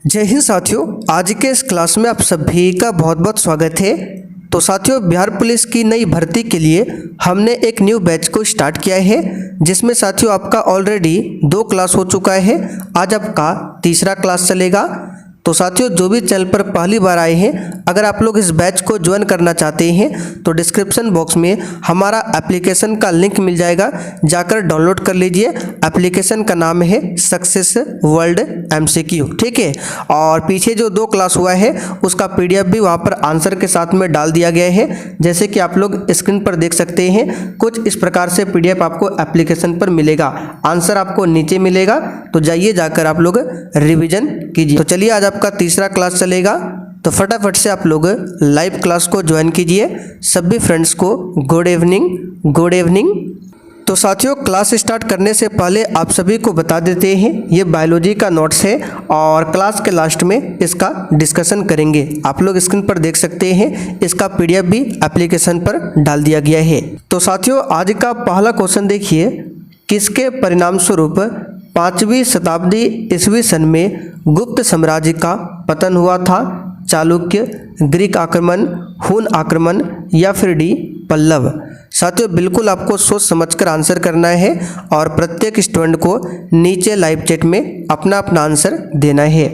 जय हिंद साथियों, आज के इस क्लास में आप सभी का बहुत बहुत स्वागत है। तो साथियों, बिहार पुलिस की नई भर्ती के लिए हमने एक न्यू बैच को स्टार्ट किया है, जिसमें साथियों आपका ऑलरेडी 2 क्लास हो चुका है। आज आपका तीसरा क्लास चलेगा। तो साथियों, जो भी चैनल पर पहली बार आए हैं, अगर आप लोग इस बैच को ज्वाइन करना चाहते हैं तो डिस्क्रिप्शन बॉक्स में हमारा एप्लीकेशन का लिंक मिल जाएगा, जाकर डाउनलोड कर लीजिए। एप्लीकेशन का नाम है सक्सेस वर्ल्ड MCQ, ठीक है। और पीछे जो 2 क्लास हुआ है उसका PDF भी वहाँ पर आंसर के साथ में डाल दिया गया है, जैसे कि आप लोग स्क्रीन पर देख सकते हैं। कुछ इस प्रकार से PDF आपको एप्लीकेशन पर मिलेगा, आंसर आपको नीचे मिलेगा। तो जाइए, जाकर आप लोग रिविजन कीजिए। तो चलिए, आज आपका तीसरा क्लास चलेगा, तो फटाफट से आप लोग लाइव क्लास को ज्वाइन कीजिए। सभी फ्रेंड्स को गुड इवनिंग, गुड इवनिंग। तो साथियों, क्लास स्टार्ट करने से पहले आप सभी को बता देते हैं, ये बायोलॉजी का नोट्स है और क्लास के लास्ट में इसका डिस्कशन करेंगे। आप लोग स्क्रीन पर देख सकते हैं, इसका PDF भी एप्लीकेशन पर डाल दिया गया है। तो साथियों, आज का पहला क्वेश्चन देखिए, किसके परिणाम स्वरूप 5वीं शताब्दी ईस्वी सन में गुप्त साम्राज्य का पतन हुआ था? चालुक्य, ग्रीक आक्रमण, हुन आक्रमण या फिर डी पल्लव? साथियों, बिल्कुल आपको सोच समझकर आंसर करना है और प्रत्येक स्टूडेंट को नीचे लाइव चैट में अपना अपना आंसर देना है।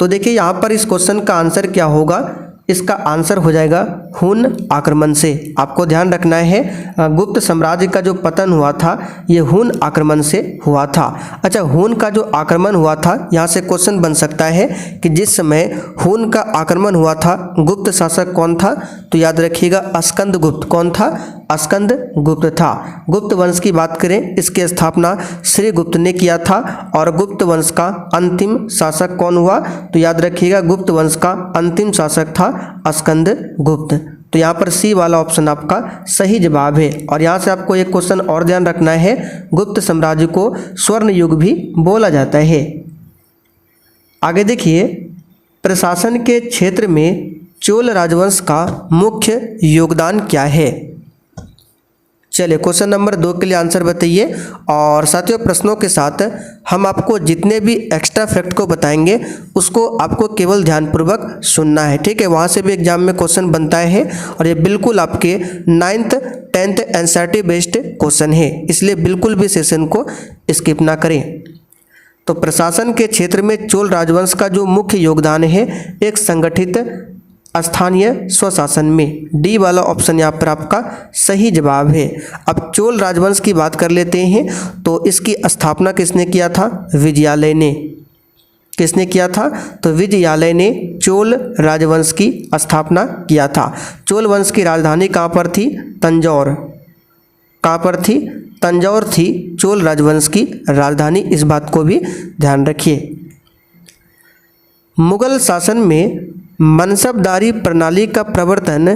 तो देखिए, यहाँ पर इस क्वेश्चन का आंसर क्या होगा? इसका आंसर हो जाएगा हुन आक्रमण से। आपको ध्यान रखना है, गुप्त साम्राज्य का जो पतन हुआ था ये हुन आक्रमण से हुआ था। अच्छा, हुन का जो आक्रमण हुआ था, यहाँ से क्वेश्चन बन सकता है कि जिस समय हुन का आक्रमण हुआ था, गुप्त शासक कौन था? तो याद रखिएगा, स्कंद गुप्त। कौन था? स्कंद गुप्त था। गुप्त वंश की बात करें, इसकी स्थापना श्री गुप्त ने किया था। और गुप्त वंश का अंतिम शासक कौन हुआ? तो याद रखिएगा, गुप्त वंश का अंतिम शासक था स्कंद गुप्त। तो यहाँ पर सी वाला ऑप्शन आपका सही जवाब है। और यहाँ से आपको एक क्वेश्चन और ध्यान रखना है, गुप्त साम्राज्य को स्वर्ण युग भी बोला जाता है। आगे देखिए, प्रशासन के क्षेत्र में चोल राजवंश का मुख्य योगदान क्या है? चलिए, क्वेश्चन नंबर 2 के लिए आंसर बताइए। और साथियों, प्रश्नों के साथ हम आपको जितने भी एक्स्ट्रा फैक्ट को बताएंगे उसको आपको केवल ध्यानपूर्वक सुनना है, ठीक है। वहाँ से भी एग्जाम में क्वेश्चन बनता है और ये बिल्कुल आपके 9th 10th NCERT based question है, इसलिए बिल्कुल भी सेशन को स्किप ना करें। तो प्रशासन के क्षेत्र में चोल राजवंश का जो मुख्य योगदान है, एक संगठित स्थानीय स्वशासन में। डी वाला ऑप्शन यहाँ पर आपका सही जवाब है। अब चोल राजवंश की बात कर लेते हैं, तो इसकी स्थापना किसने किया था? विजयालय ने। किसने किया था? तो विजयालय ने चोल राजवंश की स्थापना किया था। चोल वंश की राजधानी कहाँ पर थी? तंजौर। कहाँ पर थी? तंजौर थी चोल राजवंश की राजधानी, इस बात को भी ध्यान रखिए। मुगल शासन में मनसबदारी प्रणाली का प्रवर्तन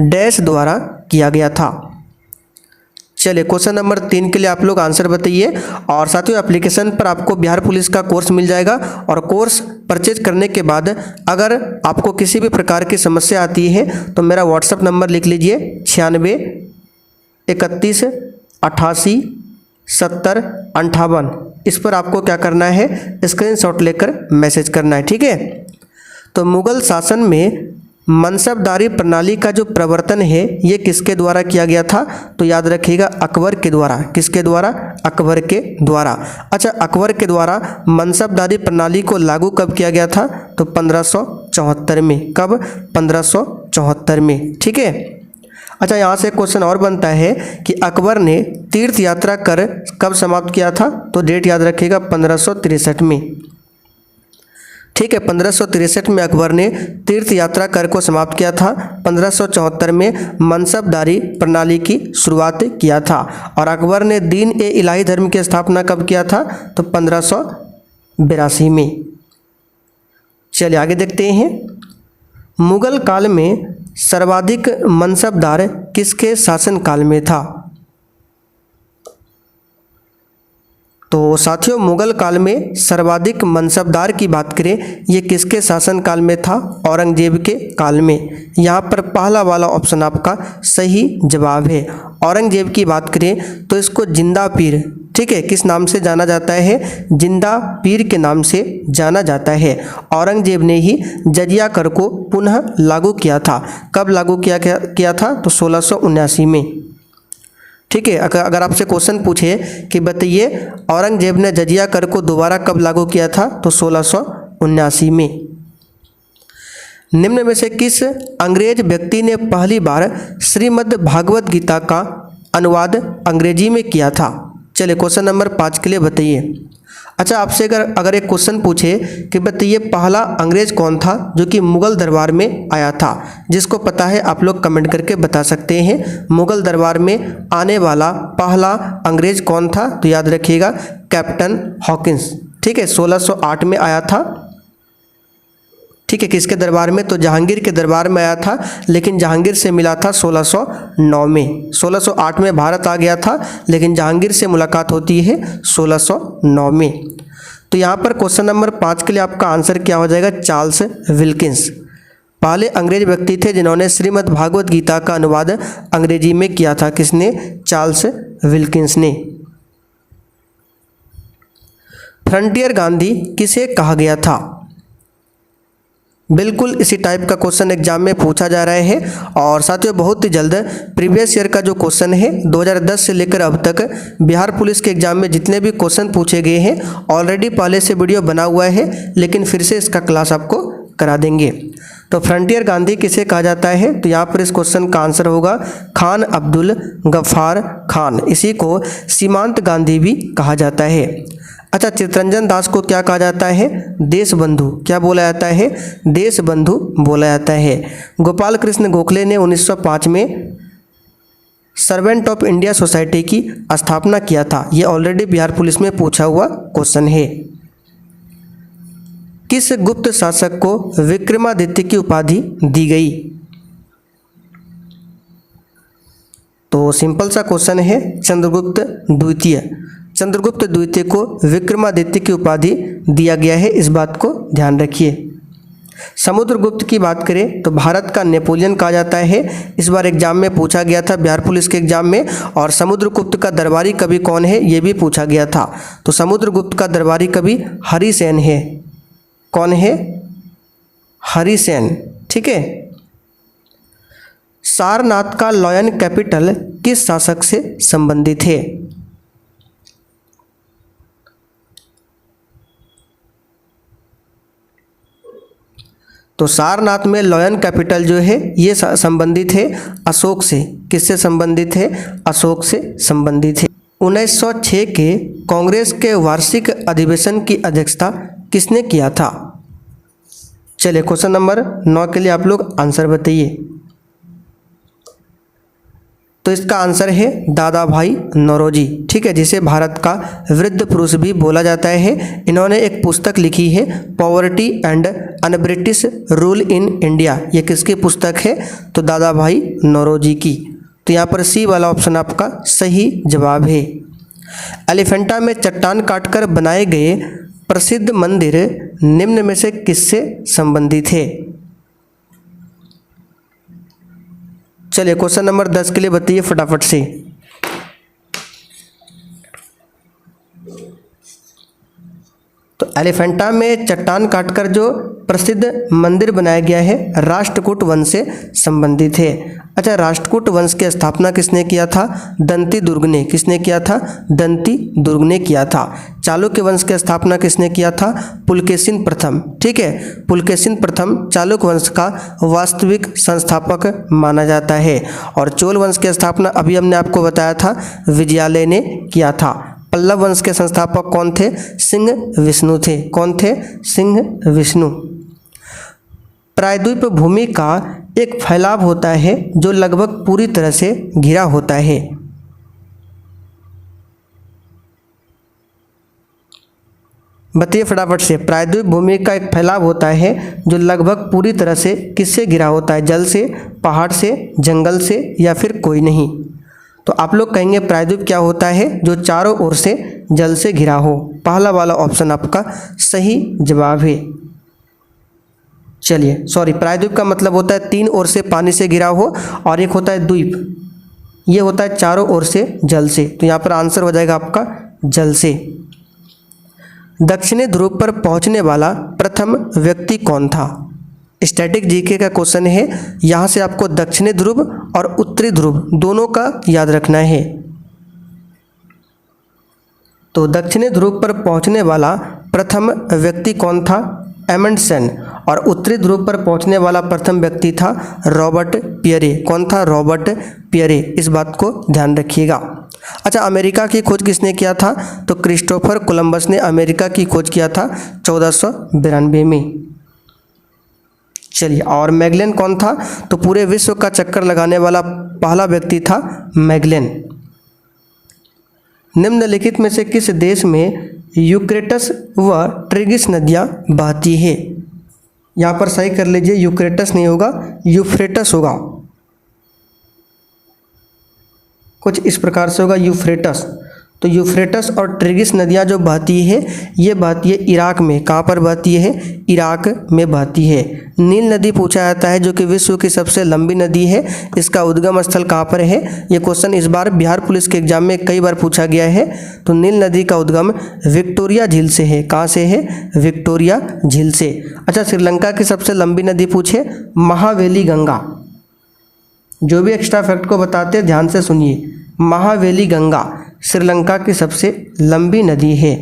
डैश द्वारा किया गया था? चलिए, क्वेश्चन नंबर 3 के लिए आप लोग आंसर बताइए। और साथियों, एप्लीकेशन पर आपको बिहार पुलिस का कोर्स मिल जाएगा और कोर्स परचेज करने के बाद अगर आपको किसी भी प्रकार की समस्या आती है तो मेरा व्हाट्सएप नंबर लिख लीजिए, 96 31 88 70 58। इस पर आपको क्या करना है? स्क्रीनशॉट लेकर मैसेज करना है, ठीक है। तो मुगल शासन में मनसबदारी प्रणाली का जो प्रवर्तन है ये किसके द्वारा किया गया था? तो याद रखिएगा, अकबर के द्वारा। किसके द्वारा? अकबर के द्वारा। अच्छा, अकबर के द्वारा मनसबदारी प्रणाली को लागू कब किया गया था? तो 1574 में। कब? 1574 में, ठीक है। अच्छा, यहाँ से क्वेश्चन और बनता है कि अकबर ने तीर्थ यात्रा कर कब समाप्त किया था? तो डेट याद रखिएगा, 1563 में, ठीक है। 1563 में अकबर ने तीर्थ यात्रा कर को समाप्त किया था। 1574 में मनसबदारी प्रणाली की शुरुआत किया था। और अकबर ने दीन ए इलाही धर्म की स्थापना कब किया था? तो 1582 में। चलिए आगे देखते हैं। मुगल काल में सर्वाधिक मनसबदार किसके शासनकाल में था? तो साथियों मुगल काल में सर्वाधिक मनसबदार की बात करें, ये किसके शासनकाल में था? औरंगजेब के काल में। यहाँ पर पहला वाला ऑप्शन आपका सही जवाब है। औरंगजेब की बात करें तो इसको जिंदा पीर, ठीक है, किस नाम से जाना जाता है? जिंदा पीर के नाम से जाना जाता है। औरंगजेब ने ही जजिया कर को पुनः लागू किया था। कब लागू किया था? तो 1679 में। ठीक है, अगर आपसे क्वेश्चन पूछे कि बताइए औरंगजेब ने जजिया कर को दोबारा कब लागू किया था? तो 1679 में। निम्न में से किस अंग्रेज व्यक्ति ने पहली बार श्रीमद् भागवत गीता का अनुवाद अंग्रेजी में किया था? चलिए क्वेश्चन नंबर 5 के लिए बताइए। अच्छा, आपसे अगर एक क्वेश्चन पूछे कि बताइए पहला अंग्रेज कौन था जो कि मुगल दरबार में आया था? जिसको पता है आप लोग कमेंट करके बता सकते हैं। मुगल दरबार में आने वाला पहला अंग्रेज कौन था? तो याद रखिएगा कैप्टन हॉकिंस। ठीक है, 1608 में आया था। ठीक है, किसके दरबार में? तो जहांगीर के दरबार में आया था, लेकिन जहांगीर से मिला था 1609 में। 1608 में भारत आ गया था, लेकिन जहांगीर से मुलाकात होती है 1609 में। तो यहाँ पर क्वेश्चन नंबर 5 के लिए आपका आंसर क्या हो जाएगा? चार्ल्स विल्किंस पहले अंग्रेज व्यक्ति थे जिन्होंने श्रीमद् भागवत गीता का अनुवाद अंग्रेजी में किया था। किसने? चार्ल्स विल्किंस ने। फ्रंटियर गांधी किसे कहा गया था? बिल्कुल इसी टाइप का क्वेश्चन एग्जाम में पूछा जा रहा है। और साथियों बहुत ही जल्द प्रीवियस ईयर का जो क्वेश्चन है 2010 से लेकर अब तक बिहार पुलिस के एग्जाम में जितने भी क्वेश्चन पूछे गए हैं ऑलरेडी पहले से वीडियो बना हुआ है, लेकिन फिर से इसका क्लास आपको करा देंगे। तो फ्रंटियर गांधी किसे कहा जाता है? तो यहाँ पर इस क्वेश्चन का आंसर होगा खान अब्दुल गफ्फार खान। इसी को सीमांत गांधी भी कहा जाता है। अच्छा, चित्तरंजन दास को क्या कहा जाता है? देश बंधु। क्या बोला जाता है? देश बंधु बोला जाता है। गोपाल कृष्ण गोखले ने 1905 में सर्वेंट ऑफ इंडिया सोसाइटी की स्थापना किया था। ये ऑलरेडी बिहार पुलिस में पूछा हुआ क्वेश्चन है। किस गुप्त शासक को विक्रमादित्य की उपाधि दी गई? तो सिंपल सा क्वेश्चन है, चंद्रगुप्त द्वितीय। चंद्रगुप्त द्वितीय को विक्रमादित्य की उपाधि दिया गया है, इस बात को ध्यान रखिए। समुद्रगुप्त की बात करें तो भारत का नेपोलियन कहा जाता है। इस बार एग्जाम में पूछा गया था बिहार पुलिस के एग्जाम में। और समुद्रगुप्त का दरबारी कवि कौन है ये भी पूछा गया था। तो समुद्रगुप्त का दरबारी कवि हरिसेन है। कौन है? हरिसेन। ठीक है। सारनाथ का लॉयन कैपिटल किस शासक से संबंधित है? तो सारनाथ में लॉयन कैपिटल जो है ये संबंधित है अशोक से। किससे संबंधित है? अशोक से संबंधित है। 1906 के कांग्रेस के वार्षिक अधिवेशन की अध्यक्षता किसने किया था? चलिए क्वेश्चन नंबर 9 के लिए आप लोग आंसर बताइए। तो इसका आंसर है दादा भाई नौरोजी। ठीक है, जिसे भारत का वृद्ध पुरुष भी बोला जाता है। इन्होंने एक पुस्तक लिखी है poverty and un British rule in India. ये किसकी पुस्तक है? तो दादा भाई नौरोजी की। तो यहाँ पर सी वाला ऑप्शन आपका सही जवाब है। एलिफेंटा में चट्टान काटकर बनाए गए प्रसिद्ध मंदिर निम्न में से किससे संबंधित है? चलिए क्वेश्चन नंबर 10 के लिए बताइए फटाफट से। तो एलिफेंटा में चट्टान काटकर जो प्रसिद्ध मंदिर बनाया गया है राष्ट्रकूट वंश से संबंधित है। अच्छा, राष्ट्रकूट वंश की स्थापना किसने किया था? दंती दुर्ग ने। किसने किया था? दंती दुर्ग ने किया था। चालुक्य वंश की स्थापना किसने किया था? पुलकेशिन प्रथम। ठीक है, पुलकेशिन प्रथम चालुक्य वंश का वास्तविक संस्थापक माना जाता है। और चोल वंश की स्थापना अभी हमने आपको बताया था विजयालय ने किया था। पल्लव वंश के संस्थापक कौन थे? सिंह विष्णु थे। कौन थे? सिंह विष्णु। प्रायद्वीप भूमि का एक फैलाव होता है जो लगभग पूरी तरह से घिरा होता है। बताइए फटाफट से। प्रायद्वीप भूमि का एक फैलाव होता है जो लगभग पूरी तरह से किससे घिरा होता है? जल से, पहाड़ से, जंगल से या फिर कोई नहीं? तो आप लोग कहेंगे प्रायद्वीप क्या होता है? जो चारों ओर से जल से घिरा हो। पहला वाला ऑप्शन आपका सही जवाब है। चलिए, सॉरी, प्रायद्वीप का मतलब होता है तीन ओर से पानी से घिरा हो, और एक होता है द्वीप, ये होता है चारों ओर से जल से। तो यहाँ पर आंसर हो जाएगा आपका जल से। दक्षिणी ध्रुव पर पहुंचने वाला प्रथम व्यक्ति कौन था? स्टैटिक जीके का क्वेश्चन है। यहाँ से आपको दक्षिणी ध्रुव और उत्तरी ध्रुव दोनों का याद रखना है। तो दक्षिणी ध्रुव पर पहुंचने वाला प्रथम व्यक्ति कौन था? एमंडसन। और उत्तरी ध्रुव पर पहुंचने वाला प्रथम व्यक्ति था रॉबर्ट पियरे। कौन था? Robert Pierre. इस बात को ध्यान रखिएगा। अच्छा, अमेरिका की खोज किसने किया था? तो क्रिस्टोफर कोलंबस ने अमेरिका की खोज किया था 1492 में। चलिए, और मैगेलन कौन था? तो पूरे विश्व का चक्कर लगाने वाला पहला व्यक्ति था मैगेलन। निम्नलिखित में से किस देश में यूक्रेटस व ट्रिगिस नदियां बहती है? यहाँ पर सही कर लीजिए, यूक्रेटस नहीं होगा, यूफ्रेटस होगा। कुछ इस प्रकार से होगा, यूफ्रेटस। तो यूफ्रेटस और ट्रिगिस नदियाँ जो बहती है, ये बहती है इराक में। कहाँ पर बहती है? इराक में बहती है। नील नदी पूछा जाता है, जो कि विश्व की सबसे लंबी नदी है। इसका उद्गम स्थल कहाँ पर है? ये क्वेश्चन इस बार बिहार पुलिस के एग्जाम में कई बार पूछा गया है। तो नील नदी का उद्गम विक्टोरिया झील से है। कहाँ से है? विक्टोरिया झील से। अच्छा, श्रीलंका की सबसे लंबी नदी पूछे, महावेली गंगा। जो भी एक्स्ट्रा फैक्ट को बताते हैं ध्यान से सुनिए। महावेली गंगा श्रीलंका की सबसे लंबी नदी है।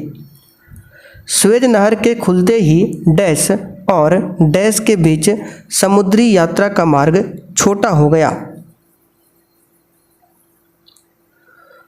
स्वेज नहर के खुलते ही डैश और डैश के बीच समुद्री यात्रा का मार्ग छोटा हो गया।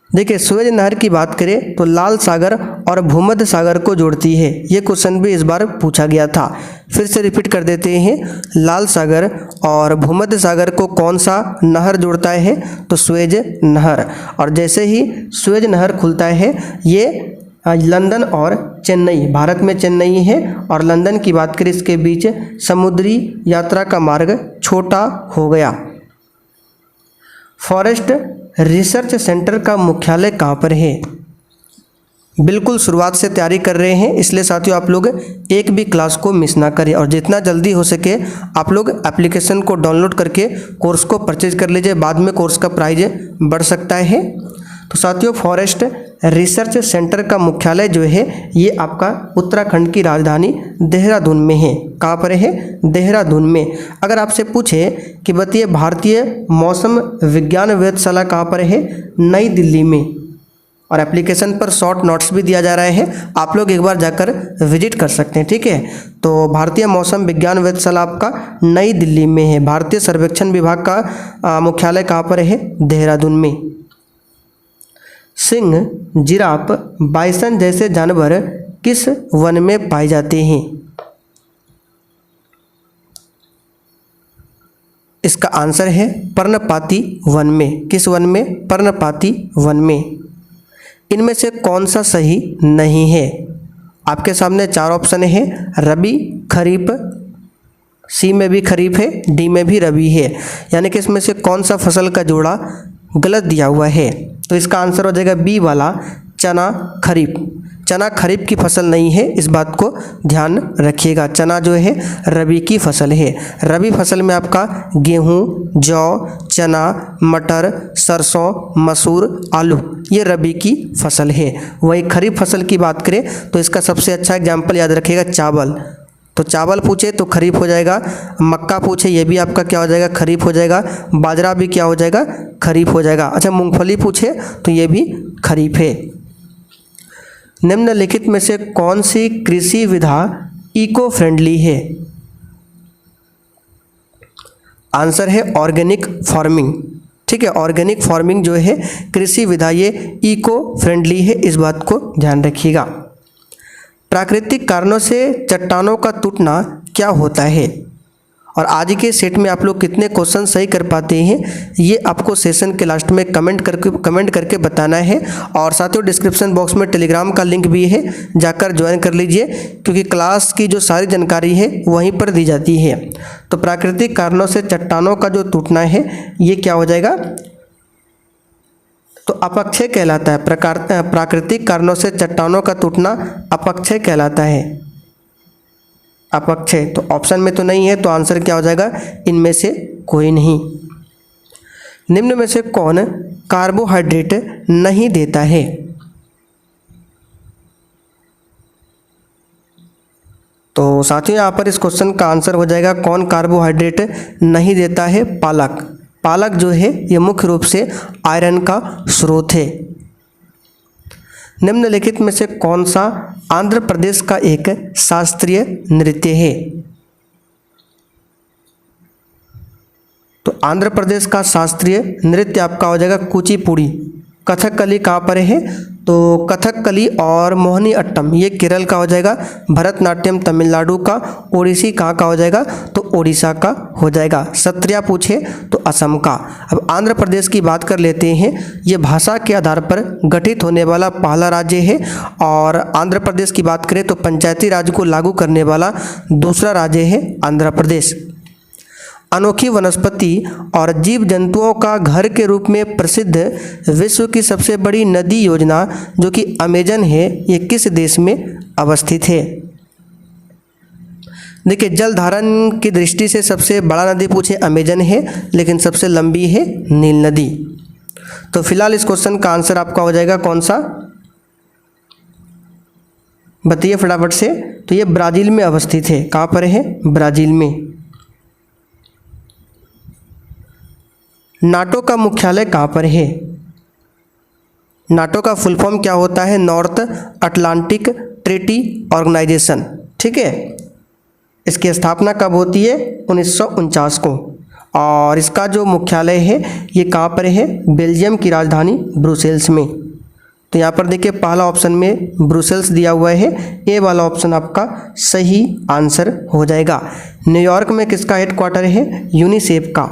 देखिए, स्वेज नहर की बात करें तो लाल सागर और भूमध्य सागर को जोड़ती है। ये क्वेश्चन भी इस बार पूछा गया था। फिर से रिपीट कर देते हैं। लाल सागर और भूमध्य सागर को कौन सा नहर जोड़ता है? तो स्वेज नहर। और जैसे ही स्वेज नहर खुलता है, ये लंदन और चेन्नई, भारत में चेन्नई है और लंदन की बात करें, इसके बीच समुद्री यात्रा का मार्ग छोटा हो गया। फॉरेस्ट रिसर्च सेंटर का मुख्यालय कहाँ पर है? बिल्कुल शुरुआत से तैयारी कर रहे हैं, इसलिए साथियों आप लोग एक भी क्लास को मिस ना करें और जितना जल्दी हो सके आप लोग एप्लीकेशन को डाउनलोड करके कोर्स को परचेज कर लीजिए। बाद में कोर्स का प्राइज बढ़ सकता है। तो साथियों, फॉरेस्ट रिसर्च सेंटर का मुख्यालय जो है ये आपका उत्तराखंड की राजधानी देहरादून में है। कहाँ पर है? देहरादून में। अगर आपसे पूछे कि बताइए भारतीय मौसम विज्ञान वेधशाला कहाँ पर है? नई दिल्ली में। और एप्लीकेशन पर शॉर्ट नोट्स भी दिया जा रहा है, आप लोग एक बार जाकर विजिट कर सकते हैं, ठीक है। तो भारतीय मौसम विज्ञान वेधशाला आपका नई दिल्ली में है। भारतीय सर्वेक्षण विभाग का मुख्यालय कहाँ पर है? देहरादून में। सिंह, जिराफ, बाइसन जैसे जानवर किस वन में पाए जाते हैं? इसका आंसर है पर्णपाती वन में। किस वन में? पर्णपाती वन में। इनमें से कौन सा सही नहीं है? आपके सामने चार ऑप्शन है। रबी, खरीफ, सी में भी खरीफ है, डी में भी रबी है। यानी कि इसमें से कौन सा फसल का जोड़ा गलत दिया हुआ है? तो इसका आंसर हो जाएगा बी वाला, चना खरीफ। चना खरीफ की फसल नहीं है, इस बात को ध्यान रखिएगा। चना जो है रबी की फसल है। रबी फसल में आपका गेहूं, जौ, चना, मटर, सरसों, मसूर, आलू, ये रबी की फसल है। वही खरीफ फसल की बात करें तो इसका सबसे अच्छा एग्जाम्पल याद रखिएगा, चावल। तो चावल पूछे तो खरीफ हो जाएगा। मक्का पूछे, ये भी आपका क्या हो जाएगा? खरीफ हो जाएगा। बाजरा भी क्या हो जाएगा? खरीफ हो जाएगा। अच्छा, मूंगफली पूछे तो ये भी खरीफ है। निम्नलिखित में से कौन सी कृषि विधा इको फ्रेंडली है? आंसर है ऑर्गेनिक फार्मिंग, ठीक है। ऑर्गेनिक फार्मिंग जो है कृषि विधा ये इको फ्रेंडली है, इस बात को ध्यान रखिएगा। प्राकृतिक कारणों से चट्टानों का टूटना क्या होता है? और आज के सेट में आप लोग कितने क्वेश्चन सही कर पाते हैं ये आपको सेशन के लास्ट में कमेंट करके बताना है। और साथियों, डिस्क्रिप्शन बॉक्स में टेलीग्राम का लिंक भी है, जाकर ज्वाइन कर लीजिए, क्योंकि क्लास की जो सारी जानकारी है वहीं पर दी जाती है। तो प्राकृतिक कारणों से चट्टानों का जो टूटना है ये क्या हो जाएगा? तो अपक्षय कहलाता है। प्राकृतिक कारणों से चट्टानों का टूटना अपक्षय कहलाता है। अपक्षय तो ऑप्शन में तो नहीं है, तो आंसर क्या हो जाएगा, इनमें से कोई नहीं। निम्न में से कौन कार्बोहाइड्रेट नहीं देता है? तो साथियों यहाँ पर इस क्वेश्चन का आंसर हो जाएगा कौन कार्बोहाइड्रेट नहीं देता है, पालक। पालक जो है ये मुख्य रूप से आयरन का स्रोत है। निम्नलिखित में से कौन सा आंध्र प्रदेश का एक शास्त्रीय नृत्य है? तो आंध्र प्रदेश का शास्त्रीय नृत्य आपका हो जाएगा कुचिपुड़ी। कथकली कहाँ पर है? तो कथकली और मोहिनी अट्टम ये केरल का हो जाएगा। भरतनाट्यम तमिलनाडु का। ओडिसी कहाँ का हो जाएगा? तो ओडिशा का हो जाएगा। सत्रिया पूछे तो असम का। अब आंध्र प्रदेश की बात कर लेते हैं। ये भाषा के आधार पर गठित होने वाला पहला राज्य है, और आंध्र प्रदेश की बात करें तो पंचायती राज को लागू करने वाला दूसरा राज्य है आंध्र प्रदेश। अनोखी वनस्पति और जीव जंतुओं का घर के रूप में प्रसिद्ध विश्व की सबसे बड़ी नदी योजना जो कि अमेजन है, ये किस देश में अवस्थित है? देखिए, जल धारण की दृष्टि से सबसे बड़ा नदी पूछे अमेजन है, लेकिन सबसे लंबी है नील नदी। तो फिलहाल इस क्वेश्चन का आंसर आपका हो जाएगा कौन सा, बताइए फटाफट से। तो ये ब्राज़ील में अवस्थित है। कहाँ पर है? ब्राज़ील में। नाटो का मुख्यालय कहाँ पर है? नाटो का फुल फॉर्म क्या होता है? North Atlantic Treaty Organization. ठीक है, इसकी स्थापना कब होती है? 1949 को। और इसका जो मुख्यालय है ये कहाँ पर है? बेल्जियम की राजधानी ब्रुसेल्स में। तो यहाँ पर देखिए पहला ऑप्शन में ब्रुसेल्स दिया हुआ है, ए वाला ऑप्शन आपका सही आंसर हो जाएगा। न्यूयॉर्क में किसका हेडक्वार्टर है? यूनिसेफ का।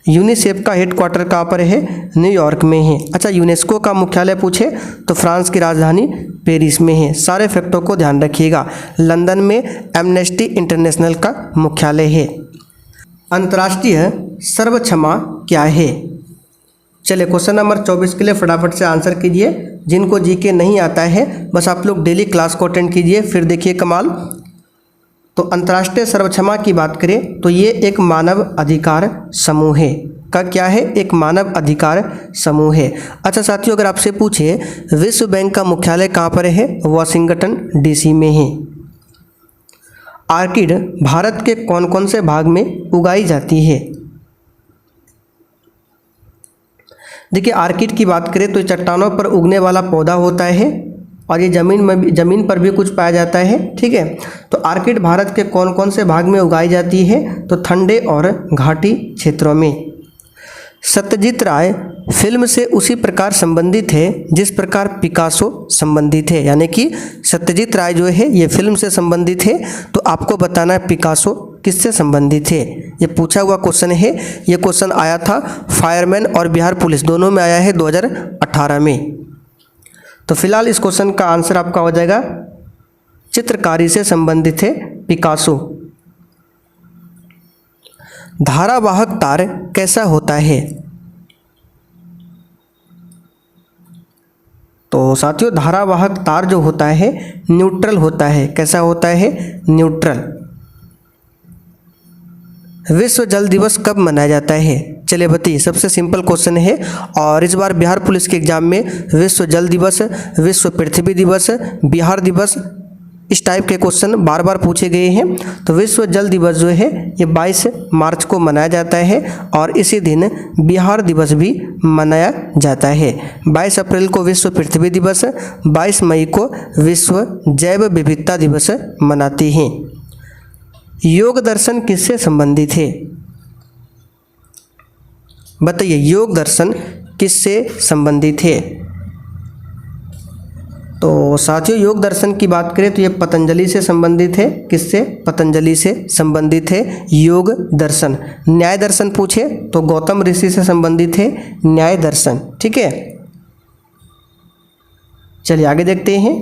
यूनिसेफ का हेडक्वार्टर कहाँ पर है? न्यूयॉर्क में है। अच्छा, यूनेस्को का मुख्यालय पूछे तो फ्रांस की राजधानी पेरिस में है। सारे फैक्टों को ध्यान रखिएगा। लंदन में एमनेस्टी इंटरनेशनल का मुख्यालय है। अंतर्राष्ट्रीय सर्वक्षमा क्या है? चलिए क्वेश्चन नंबर 24 के लिए फटाफट से आंसर कीजिए। जिनको जीके नहीं आता है बस आप लोग डेली क्लास को अटेंड कीजिए, फिर देखिए कमाल। तो अंतर्राष्ट्रीय सर्वक्षमा की बात करें तो ये एक मानव अधिकार समूह है। का क्या है? एक मानव अधिकार समूह है। अच्छा साथियों, अगर आपसे पूछे विश्व बैंक का मुख्यालय कहाँ पर है? वाशिंगटन डीसी में है। आर्किड भारत के कौन कौन से भाग में उगाई जाती है? देखिए, आर्किड की बात करें तो चट्टानों पर उगने वाला पौधा होता है, और ये ज़मीन पर भी कुछ पाया जाता है। ठीक है, तो आर्किड भारत के कौन कौन से भाग में उगाई जाती है? तो ठंडे और घाटी क्षेत्रों में। सत्यजीत राय फिल्म से उसी प्रकार संबंधित है जिस प्रकार पिकासो संबंधित है, यानी कि सत्यजीत राय जो है ये फिल्म से संबंधित है। तो आपको बताना है पिकासो किससे संबंधित है। ये पूछा हुआ क्वेश्चन है। ये क्वेश्चन आया था फायरमैन और बिहार पुलिस दोनों में आया है 2018 में। तो फिलहाल इस क्वेश्चन का आंसर आपका हो जाएगा चित्रकारी से संबंधित है पिकासो। धारावाहक तार कैसा होता है? तो साथियों, धारावाहक तार जो होता है न्यूट्रल होता है। कैसा होता है? न्यूट्रल। विश्व जल दिवस कब मनाया जाता है? चलिए बताइए, सबसे सिंपल क्वेश्चन है। और इस बार बिहार पुलिस के एग्जाम में विश्व जल दिवस, विश्व पृथ्वी दिवस, बिहार दिवस, इस टाइप के क्वेश्चन बार बार पूछे गए हैं। तो विश्व जल दिवस जो है ये 22 मार्च को मनाया जाता है, और इसी दिन बिहार दिवस भी मनाया जाता है। 22 अप्रैल को विश्व पृथ्वी दिवस, 22 मई को विश्व जैव विविधता दिवस मनाते हैं। योग दर्शन किससे संबंधित है? बताइए, योग दर्शन किससे संबंधित है? तो साथियों, योग दर्शन की बात करें तो ये पतंजलि से संबंधित है। किससे? पतंजलि से संबंधित है योग दर्शन। न्याय दर्शन पूछे तो गौतम ऋषि से संबंधित है न्याय दर्शन। ठीक है, चलिए आगे देखते हैं।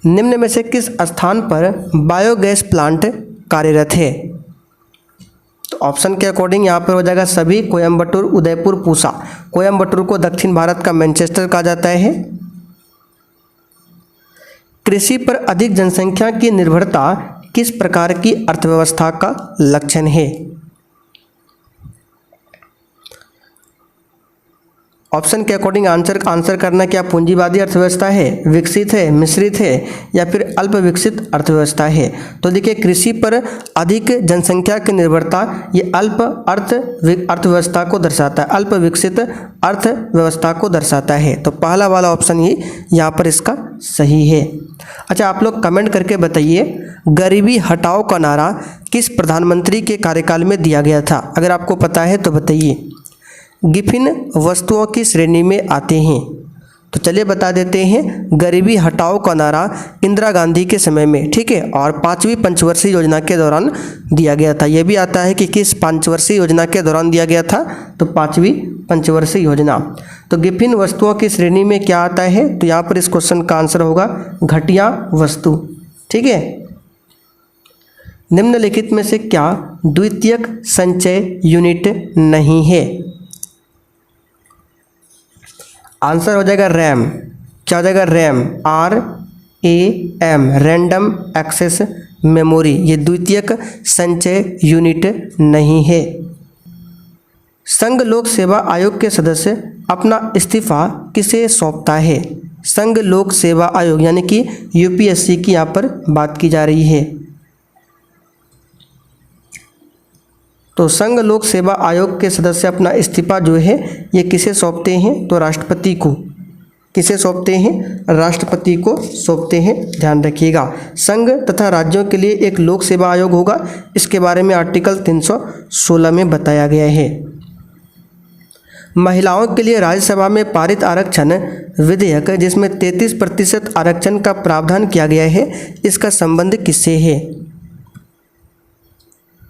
निम्न में से किस स्थान पर बायोगैस प्लांट कार्यरत है? तो ऑप्शन के अकॉर्डिंग यहाँ पर हो जाएगा सभी, कोयम्बटूर, उदयपुर, पूसा। कोयम्बटूर को दक्षिण भारत का मैनचेस्टर कहा जाता है। कृषि पर अधिक जनसंख्या की निर्भरता किस प्रकार की अर्थव्यवस्था का लक्षण है? ऑप्शन के अकॉर्डिंग आंसर करना क्या पूंजीवादी अर्थव्यवस्था है, विकसित है, मिश्रित है या फिर अल्प विकसित अर्थव्यवस्था है? तो देखिए, कृषि पर अधिक जनसंख्या की निर्भरता ये अल्प अर्थव्यवस्था को दर्शाता है, अल्प विकसित अर्थव्यवस्था को दर्शाता है। तो पहला वाला ऑप्शन ही यहाँ पर इसका सही है। अच्छा, आप लोग कमेंट करके बताइए, गरीबी हटाओ का नारा किस प्रधानमंत्री के कार्यकाल में दिया गया था? अगर आपको पता है तो बताइए। विभिन्न वस्तुओं की श्रेणी में आते हैं, तो चलिए बता देते हैं। गरीबी हटाओ का नारा इंदिरा गांधी के समय में, ठीक है, और 5वीं पंचवर्षीय योजना के दौरान दिया गया था। यह भी आता है कि किस पंचवर्षीय योजना के दौरान दिया गया था, तो 5वीं पंचवर्षीय योजना। तो विभिन्न वस्तुओं की श्रेणी में क्या आता है? तो यहाँ पर इस क्वेश्चन का आंसर होगा घटिया वस्तु, ठीक है। निम्नलिखित में से क्या द्वितीयक संचय यूनिट नहीं है? आंसर हो जाएगा रैम। क्या हो जाएगा? RAM, RAM, random access memory. ये द्वितीयक संचय यूनिट नहीं है। संघ लोक सेवा आयोग के सदस्य अपना इस्तीफा किसे सौंपता है? संघ लोक सेवा आयोग यानी कि UPSC की यहाँ पर बात की जा रही है। तो संघ लोक सेवा आयोग के सदस्य अपना इस्तीफा जो है ये किसे सौंपते हैं? तो राष्ट्रपति को। किसे सौंपते हैं? राष्ट्रपति को सौंपते हैं, ध्यान रखिएगा। संघ तथा राज्यों के लिए एक लोक सेवा आयोग होगा, इसके बारे में आर्टिकल 316 में बताया गया है। महिलाओं के लिए राज्यसभा में पारित आरक्षण विधेयक जिसमें 33% आरक्षण का प्रावधान किया गया है, इसका संबंध किससे है?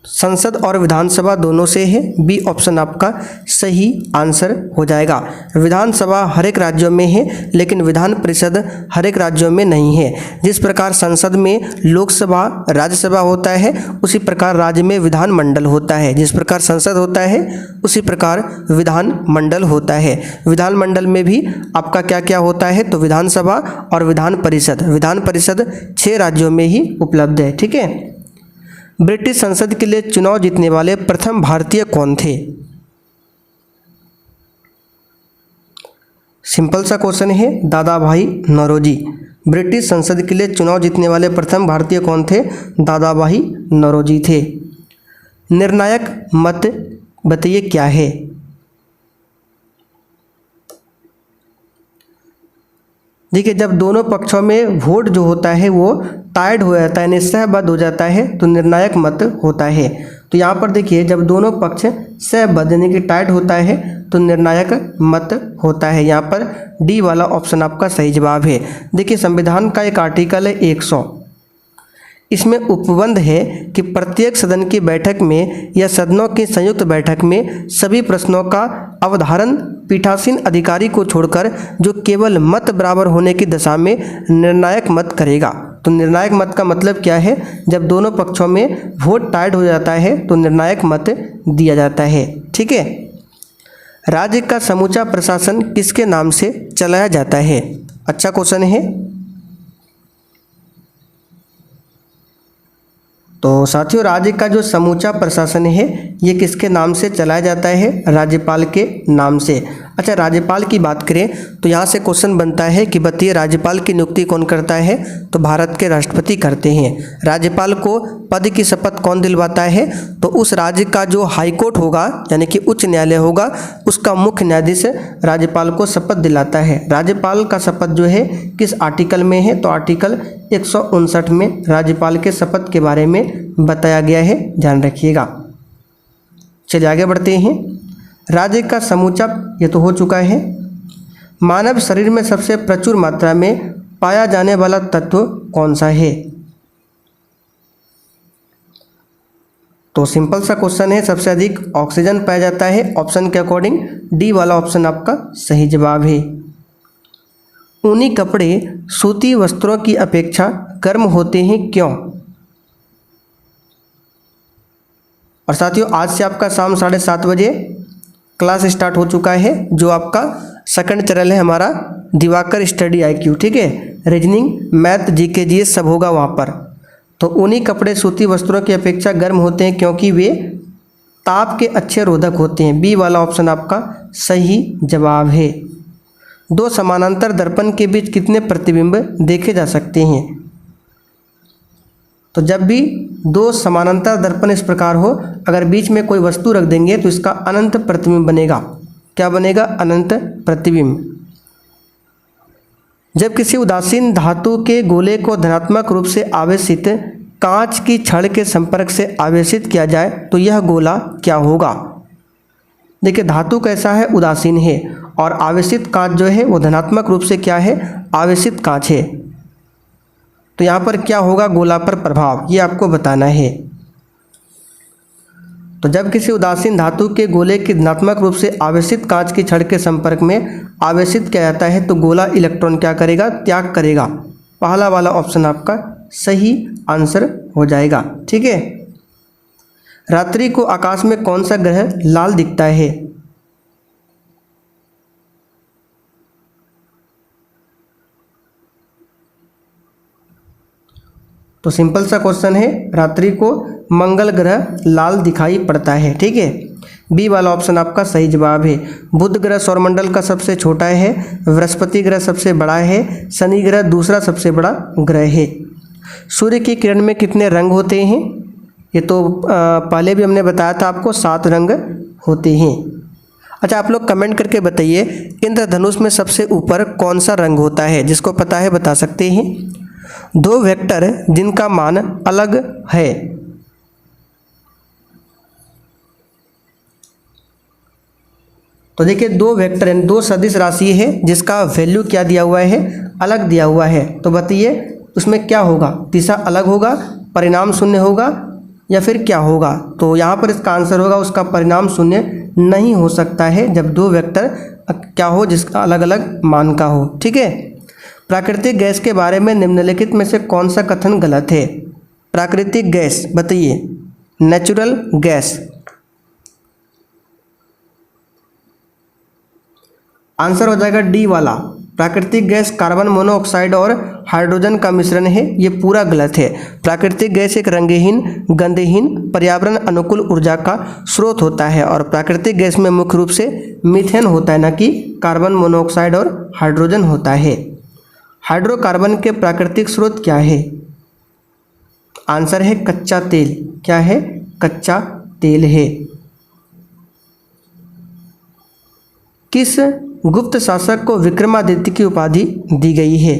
संसद और विधानसभा दोनों से है। बी ऑप्शन आपका सही आंसर हो जाएगा। विधानसभा हर एक राज्यों में है, लेकिन विधान परिषद हर एक राज्यों में नहीं है। जिस प्रकार संसद में लोकसभा, राज्यसभा होता है, उसी प्रकार राज्य में विधान मंडल होता है। जिस प्रकार संसद होता है, उसी प्रकार विधान मंडल होता है। विधान मंडल में भी आपका क्या क्या होता है? तो विधानसभा और विधान परिषद। विधान परिषद 6 राज्यों में ही उपलब्ध है, ठीक है। ब्रिटिश संसद के लिए चुनाव जीतने वाले प्रथम भारतीय कौन थे? सिंपल सा क्वेश्चन है, दादा भाई नौरोजी। ब्रिटिश संसद के लिए चुनाव जीतने वाले प्रथम भारतीय कौन थे? दादा भाई नौरोजी थे। निर्णायक मत बताइए क्या है? देखिए, जब दोनों पक्षों में वोट जो होता है वो टाइड हो जाता है, यानी सहबद्ध हो जाता है, तो निर्णायक मत होता है। तो यहाँ पर देखिए, जब दोनों पक्ष सहबद्ध यानी कि टाइड होता है तो निर्णायक मत होता है। यहाँ पर डी वाला ऑप्शन आपका सही जवाब है। देखिए, संविधान का एक आर्टिकल है 100, इसमें उपबंध है कि प्रत्येक सदन की बैठक में या सदनों की संयुक्त बैठक में सभी प्रश्नों का अवधारण पीठासीन अधिकारी को छोड़कर जो केवल मत बराबर होने की दशा में निर्णायक मत करेगा। तो निर्णायक मत का मतलब क्या है? जब दोनों पक्षों में वोट टाइड हो जाता है तो निर्णायक मत दिया जाता है, ठीक है। राज्य का समूचा प्रशासन किसके नाम से चलाया जाता है? अच्छा क्वेश्चन है। तो साथियों, राज्य का जो समूचा प्रशासन है ये किसके नाम से चलाया जाता है? राज्यपाल के नाम से। अच्छा, राज्यपाल की बात करें तो यहाँ से क्वेश्चन बनता है कि बताइए राज्यपाल की नियुक्ति कौन करता है? तो भारत के राष्ट्रपति करते हैं। राज्यपाल को पद की शपथ कौन दिलवाता है? तो उस राज्य का जो हाई कोर्ट होगा यानी कि उच्च न्यायालय होगा, उसका मुख्य न्यायाधीश राज्यपाल को शपथ दिलाता है। राज्यपाल का शपथ जो है किस आर्टिकल में है? तो आर्टिकल 159 में राज्यपाल के शपथ के बारे में बताया गया है, ध्यान रखिएगा। चलिए आगे बढ़ते हैं। राज्य का समूचा ये तो हो चुका है। मानव शरीर में सबसे प्रचुर मात्रा में पाया जाने वाला तत्व कौन सा है? तो सिंपल सा क्वेश्चन है, सबसे अधिक ऑक्सीजन पाया जाता है। ऑप्शन के अकॉर्डिंग डी वाला ऑप्शन आपका सही जवाब है। ऊनी कपड़े सूती वस्त्रों की अपेक्षा गर्म होते हैं, क्यों? और साथियों आज से आपका शाम 7:30 बजे क्लास स्टार्ट हो चुका है, जो आपका सेकंड चैनल है हमारा दिवाकर स्टडी IQ, ठीक है। रीजनिंग, मैथ, GK, GS सब होगा वहाँ पर। तो ऊनी कपड़े सूती वस्त्रों की अपेक्षा गर्म होते हैं क्योंकि वे ताप के अच्छे रोधक होते हैं। बी वाला ऑप्शन आपका सही जवाब है। दो समानांतर दर्पण के बीच कितने प्रतिबिंब देखे जा सकते हैं? तो जब भी दो समानांतर दर्पण इस प्रकार हो, अगर बीच में कोई वस्तु रख देंगे तो इसका अनंत प्रतिबिंब बनेगा। क्या बनेगा? अनंत प्रतिबिंब। जब किसी उदासीन धातु के गोले को धनात्मक रूप से आवेशित कांच की छड़ के संपर्क से आवेशित किया जाए तो यह गोला क्या होगा? देखिए धातु कैसा है? उदासीन है, और आवेशित कांच जो है वो धनात्मक रूप से क्या है? आवेशित कांच है। तो यहाँ पर क्या होगा गोला पर प्रभाव, ये आपको बताना है। तो जब किसी उदासीन धातु के गोले की धनात्मक रूप से आवेशित कांच की छड़ के संपर्क में आवेशित किया जाता है तो गोला इलेक्ट्रॉन क्या करेगा? त्याग करेगा। पहला वाला ऑप्शन आपका सही आंसर हो जाएगा, ठीक है। रात्रि को आकाश में कौन सा ग्रह लाल दिखता है? तो सिंपल सा क्वेश्चन है, रात्रि को मंगल ग्रह लाल दिखाई पड़ता है, ठीक है। बी वाला ऑप्शन आपका सही जवाब है। बुध ग्रह सौरमंडल का सबसे छोटा है, बृहस्पति ग्रह सबसे बड़ा है, शनि ग्रह दूसरा सबसे बड़ा ग्रह है। सूर्य की किरण में कितने रंग होते हैं? ये तो पहले भी हमने बताया था आपको, 7 रंग होते हैं। अच्छा, आप लोग कमेंट करके बताइए इंद्रधनुष में सबसे ऊपर कौन सा रंग होता है? जिसको पता है बता सकते हैं। दो वेक्टर जिनका मान अलग है, तो देखिए दो वेक्टर हैं, दो सदिश राशि है जिसका वैल्यू क्या दिया हुआ है? अलग दिया हुआ है। तो बताइए उसमें क्या होगा? दिशा अलग होगा, परिणाम शून्य होगा, या फिर क्या होगा? तो यहाँ पर इसका आंसर होगा उसका परिणाम शून्य नहीं हो सकता है जब दो वेक्टर क्या हो जिसका अलग अलग मान का हो, ठीक है। प्राकृतिक गैस के बारे में निम्नलिखित में से कौन सा कथन गलत है? प्राकृतिक गैस बताइए। नेचुरल गैस, आंसर हो जाएगा डी वाला। प्राकृतिक गैस कार्बन मोनोऑक्साइड और हाइड्रोजन का मिश्रण है, ये पूरा गलत है। प्राकृतिक गैस एक रंगहीन, गंधहीन, पर्यावरण अनुकूल ऊर्जा का स्रोत होता है, और प्राकृतिक गैस में मुख्य रूप से मीथेन होता है, न कि कार्बन मोनोऑक्साइड और हाइड्रोजन होता है। हाइड्रोकार्बन के प्राकृतिक स्रोत क्या है? आंसर है कच्चा तेल। क्या है? कच्चा तेल है। किस गुप्त शासक को विक्रमादित्य की उपाधि दी गई है?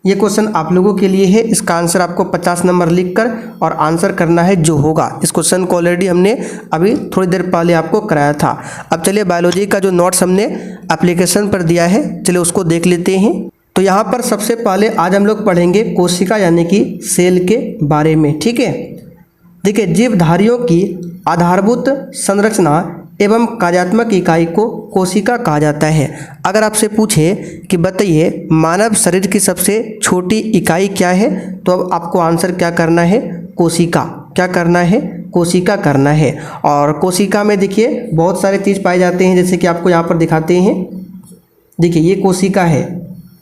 ये क्वेश्चन आप लोगों के लिए है। इसका आंसर आपको 50 नंबर लिखकर और आंसर करना है जो होगा। इस क्वेश्चन को ऑलरेडी हमने अभी थोड़ी देर पहले आपको कराया था। अब चलिए बायोलॉजी का जो नोट्स हमने एप्लीकेशन पर दिया है, चलिए उसको देख लेते हैं। तो यहाँ पर सबसे पहले आज हम लोग पढ़ेंगे कोशिका यानी कि सेल के बारे में, ठीक है। देखिए जीवधारियों की आधारभूत संरचना एवं कार्यात्मक इकाई को कोशिका कहा जाता है। अगर आपसे पूछे कि बताइए मानव शरीर की सबसे छोटी इकाई क्या है, तो अब आपको आंसर क्या करना है? कोशिका। क्या करना है? कोशिका करना है। और कोशिका में देखिए बहुत सारे चीज़ पाए जाते हैं, जैसे कि आपको यहाँ पर दिखाते हैं। देखिए ये कोशिका है,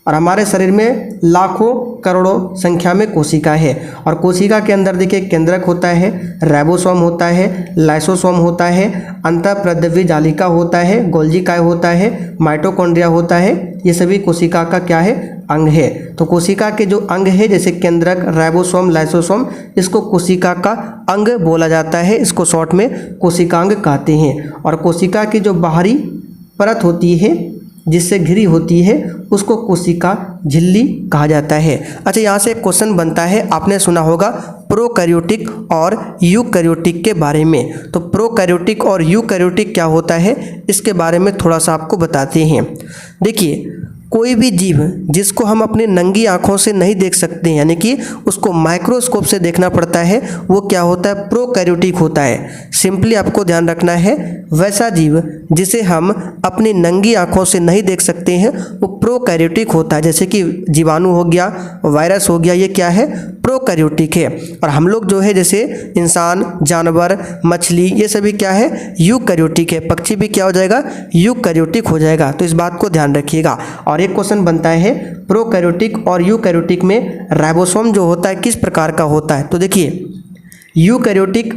और हमारे शरीर में लाखों करोड़ों संख्या में कोशिका है। और कोशिका के अंदर देखिए केंद्रक होता है, राइबोसोम होता है, लाइसोसोम होता है, अंतःप्रद्रव्य जालिका होता है, गोल्गी काय होता है, माइटोकॉन्ड्रिया होता है। ये सभी कोशिका का क्या है? अंग है। तो कोशिका के जो अंग है जैसे केंद्रक, राइबोसोम, लाइसोसोम, इसको कोशिका का अंग बोला जाता है। इसको शॉर्ट में कोशिकांग कहते हैं। और कोशिका की जो बाहरी परत होती है जिससे घिरी होती है उसको कोशिका झिल्ली कहा जाता है। अच्छा, यहाँ से एक क्वेश्चन बनता है, आपने सुना होगा प्रोकैरियोटिक और यूकैरियोटिक के बारे में। तो प्रोकैरियोटिक और यूकैरियोटिक क्या होता है इसके बारे में थोड़ा सा आपको बताते हैं। देखिए कोई भी जीव जिसको हम अपनी नंगी आंखों से नहीं देख सकते हैं, यानी कि उसको माइक्रोस्कोप से देखना पड़ता है, वो क्या होता है, प्रोकैरियोटिक होता है। सिंपली आपको ध्यान रखना है, वैसा जीव जिसे हम अपनी नंगी आंखों से नहीं देख सकते हैं वो प्रोकैरियोटिक होता है। जैसे कि जीवाणु हो गया, वायरस हो गया, ये क्या है, प्रोकैरियोटिक है। और हम लोग जो है जैसे इंसान, जानवर, मछली, ये सभी क्या है, यूकैरियोटिक है। पक्षी भी क्या हो जाएगा, यूकैरियोटिक हो जाएगा। तो इस बात को ध्यान रखिएगा। और एक क्वेश्चन बनता है, प्रोकैरियोटिक और यूकैरियोटिक में राइबोसोम जो होता है किस प्रकार का होता है। तो देखिए, यूकैरियोटिक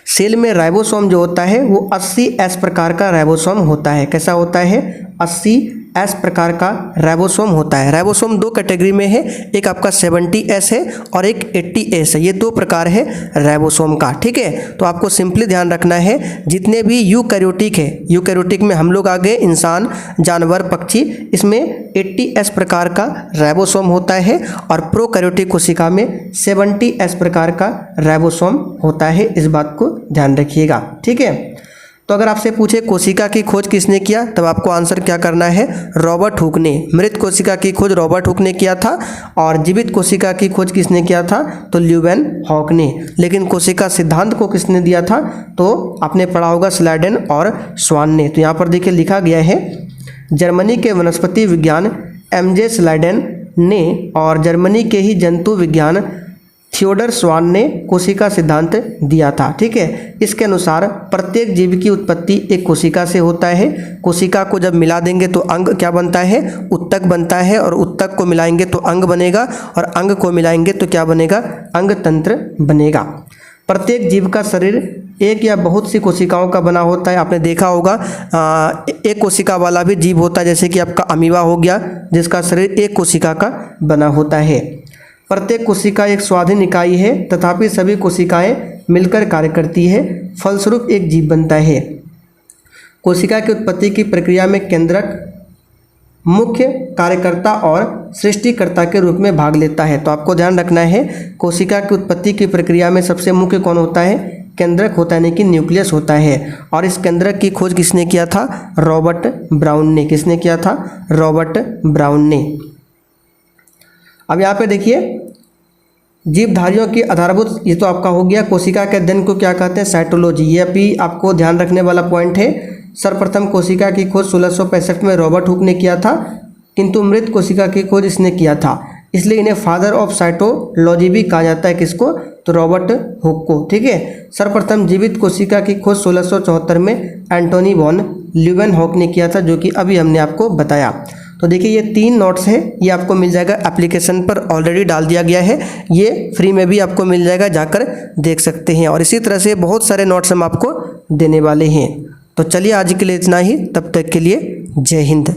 सेल में राइबोसोम जो होता है वो 80S प्रकार का राइबोसोम होता है। कैसा होता है, 80S प्रकार का राइबोसोम होता है। राइबोसोम दो कैटेगरी में है, एक आपका 70S है और एक 80S है। ये दो प्रकार है राइबोसोम का, ठीक है। तो आपको सिंपली ध्यान रखना है, जितने भी यूकैरियोटिक है, यूकैरियोटिक में हम लोग आ गए इंसान, जानवर, पक्षी, इसमें 80S प्रकार का राइबोसोम होता है और प्रोकैरियोटिक कोशिका में 70S प्रकार का राइबोसोम होता है। इस बात को ध्यान रखिएगा, ठीक है। तो अगर आपसे पूछे कोशिका की खोज किसने किया, तब आपको आंसर क्या करना है, रॉबर्ट हुक ने। मृत कोशिका की खोज रॉबर्ट हुक ने किया था और जीवित कोशिका की खोज किसने किया था, तो ल्यूवेनहॉक ने। लेकिन कोशिका सिद्धांत को किसने दिया था, तो आपने पढ़ा होगा स्लाइडेन और स्वान ने। तो यहाँ पर देखिए लिखा गया है, जर्मनी के वनस्पति विज्ञान MJ स्लाइडेन ने और जर्मनी के ही जंतु विज्ञान थियोडर स्वान ने कोशिका सिद्धांत दिया था, ठीक है। इसके अनुसार प्रत्येक जीव की उत्पत्ति एक कोशिका से होता है। कोशिका को जब मिला देंगे तो अंग क्या बनता है, उत्तक बनता है, और उत्तक को मिलाएंगे तो अंग बनेगा, और अंग को मिलाएंगे तो क्या बनेगा, अंग तंत्र बनेगा। प्रत्येक जीव का शरीर एक या बहुत सी कोशिकाओं का बना होता है। आपने देखा होगा एक कोशिका वाला भी जीव होता है, जैसे कि आपका अमीबा हो गया, जिसका शरीर एक कोशिका का बना होता है। प्रत्येक कोशिका एक स्वाधीन इकाई है, तथापि सभी कोशिकाएं मिलकर कार्य करती है, फलस्वरूप एक जीव बनता है। कोशिका की उत्पत्ति की प्रक्रिया में केंद्रक मुख्य कार्यकर्ता और सृष्टिकर्ता के रूप में भाग लेता है। तो आपको ध्यान रखना है, कोशिका की उत्पत्ति की प्रक्रिया में सबसे मुख्य कौन होता है, केंद्रक होता है, यानी कि न्यूक्लियस होता है। और इस केंद्रक की खोज किसने किया था, रॉबर्ट ब्राउन ने। किसने किया था, रॉबर्ट ब्राउन ने। अब यहाँ पे देखिए, जीवधारियों की आधारभूत, ये तो आपका हो गया। कोशिका के अध्ययन को क्या कहते हैं, साइटोलॉजी। ये भी आपको ध्यान रखने वाला पॉइंट है। सर्वप्रथम कोशिका की खोज 1665 में रॉबर्ट हुक ने किया था, किंतु मृत कोशिका की खोज इसने किया था, इसलिए इन्हें फादर ऑफ साइटोलॉजी भी कहा जाता है। किसको, तो रॉबर्ट हुक को, ठीक है। सर्वप्रथम जीवित कोशिका की खोज 1674 में एंटोनी वॉन ल्यूवेनहॉक ने किया था, जो कि अभी हमने आपको बताया। तो देखिए, ये 3 नोट्स है, ये आपको मिल जाएगा एप्लीकेशन पर, ऑलरेडी डाल दिया गया है। ये फ्री में भी आपको मिल जाएगा, जाकर देख सकते हैं। और इसी तरह से बहुत सारे नोट्स हम आपको देने वाले हैं। तो चलिए आज के लिए इतना ही, तब तक के लिए जय हिंद।